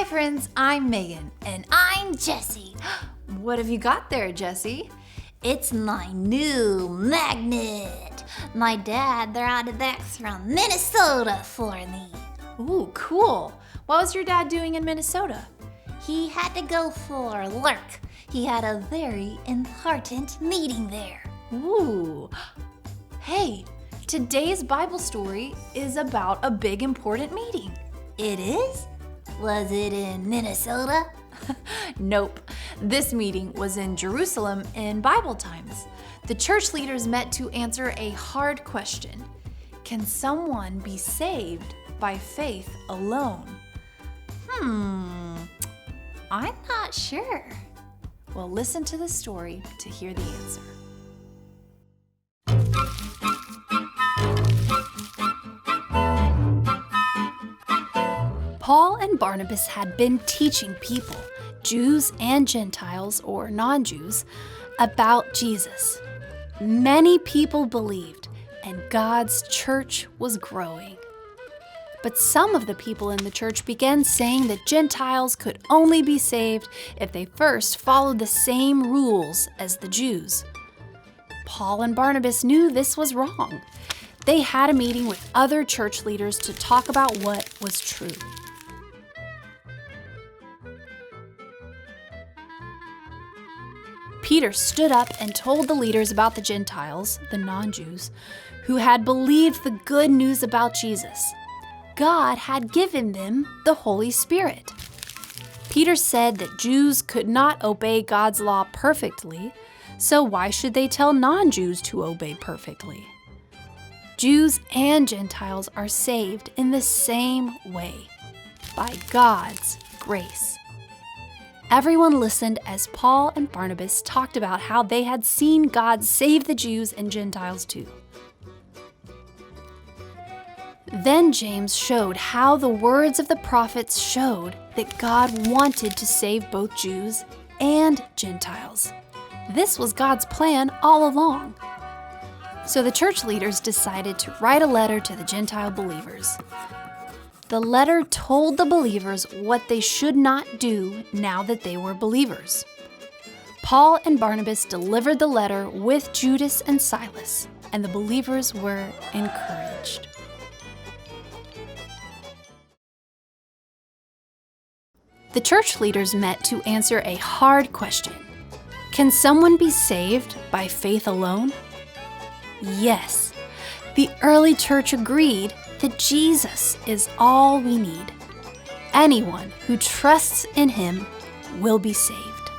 Hi friends, I'm Megan. And I'm Jessie. What have you got there, Jessie? It's my new magnet. My dad brought it back from Minnesota for me. Ooh, cool. What was your dad doing in Minnesota? He had to go for work. He had a very important meeting there. Ooh. Hey, today's Bible story is about a big important meeting. It is? Was it in Minnesota? Nope. This meeting was in Jerusalem in Bible times. The church leaders met to answer a hard question. Can someone be saved by faith alone? I'm not sure. Well, listen to the story to hear the answer. Paul and Barnabas had been teaching people, Jews and Gentiles or non-Jews, about Jesus. Many people believed, and God's church was growing. But some of the people in the church began saying that Gentiles could only be saved if they first followed the same rules as the Jews. Paul and Barnabas knew this was wrong. They had a meeting with other church leaders to talk about what was true. Peter stood up and told the leaders about the Gentiles, the non-Jews, who had believed the good news about Jesus. God had given them the Holy Spirit. Peter said that Jews could not obey God's law perfectly, so why should they tell non-Jews to obey perfectly? Jews and Gentiles are saved in the same way, by God's grace. Everyone listened as Paul and Barnabas talked about how they had seen God save the Jews and Gentiles too. Then James showed how the words of the prophets showed that God wanted to save both Jews and Gentiles. This was God's plan all along. So the church leaders decided to write a letter to the Gentile believers. The letter told the believers what they should not do now that they were believers. Paul and Barnabas delivered the letter with Judas and Silas, and the believers were encouraged. The church leaders met to answer a hard question. Can someone be saved by faith alone? Yes, the early church agreed that Jesus is all we need. Anyone who trusts in him will be saved.